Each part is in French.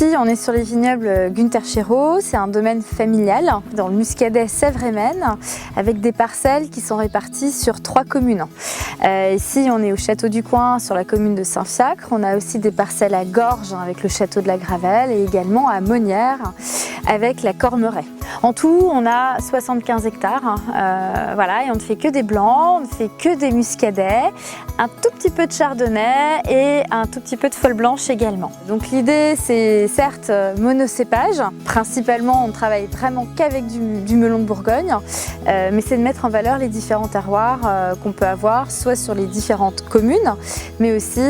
Ici, on est sur les vignobles Günther Schero. C'est un domaine familial dans le Muscadet Sèvres et Maine, avec des parcelles qui sont réparties sur 3 communes. Ici, on est au Château du Coin, sur la commune de Saint-Fiacre. On a aussi des parcelles à Gorges, avec le Château de la Gravelle, et également à Monnières, avec la Cormeraie. En tout, on a 75 hectares, voilà, et on ne fait que des blancs, on ne fait que des muscadets, un tout petit peu de chardonnay et un tout petit peu de folle blanche également. Donc l'idée, c'est certes monocépage. Principalement, on ne travaille vraiment qu'avec du melon de Bourgogne, mais c'est de mettre en valeur les différents terroirs qu'on peut avoir, soit sur les différentes communes, mais aussi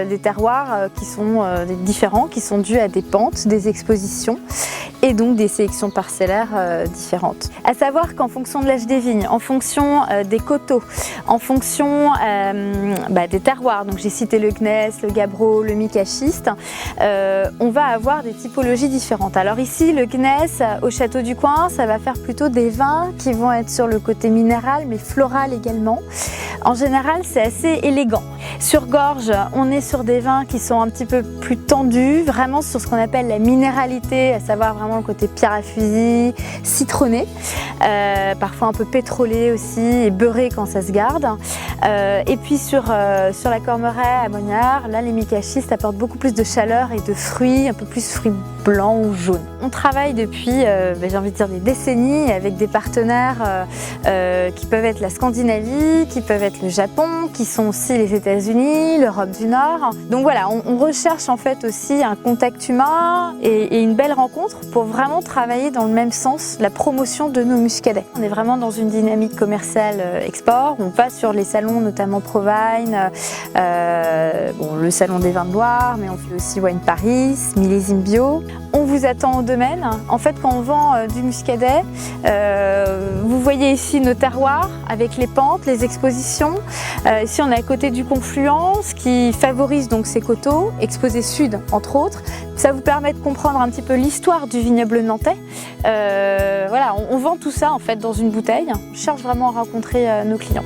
des terroirs qui sont différents, qui sont dus à des pentes, des expositions et donc des sélections parcellaires différentes. À savoir qu'en fonction de l'âge des vignes, en fonction des coteaux, en fonction des terroirs, donc j'ai cité le gneiss, le gabbro, le mica-schiste, on va avoir des typologies différentes. Alors ici, le gneiss au Château du Coin, ça va faire plutôt des vins qui vont être sur le côté minéral mais floral également. En général, c'est assez élégant. Sur Gorges, on est sur des vins qui sont un petit peu plus tendus, vraiment sur ce qu'on appelle la minéralité, à savoir vraiment le côté pierre à fusil, citronné, parfois un peu pétrolé aussi et beurré quand ça se garde. Et puis sur la Cormeraie à Monnières, là les mica-schistes apportent beaucoup plus de chaleur et de fruits, un peu plus fruits blancs ou jaunes. On travaille depuis, j'ai envie de dire, des décennies avec des partenaires qui peuvent être la Scandinavie, qui peuvent être le Japon, qui sont aussi les États-Unis, l'Europe du Nord. Donc voilà, on recherche en fait aussi un contact humain et une belle rencontre pour vraiment travailler dans le même sens, la promotion de nos muscadets. On est vraiment dans une dynamique commerciale export. On va sur les salons, notamment Provine, le salon des vins de Loire, mais on fait aussi Wine Paris, Millésime Bio. On vous attend au domaine. En fait, quand on vend du muscadet, vous voyez ici nos terroirs avec les pentes, les expositions. Ici, on est à côté du confluent, ce qui favorise donc ces coteaux, exposés sud entre autres. Ça vous permet de comprendre un petit peu l'histoire du vignoble nantais. Voilà, on vend tout ça en fait dans une bouteille. On cherche vraiment à rencontrer nos clients.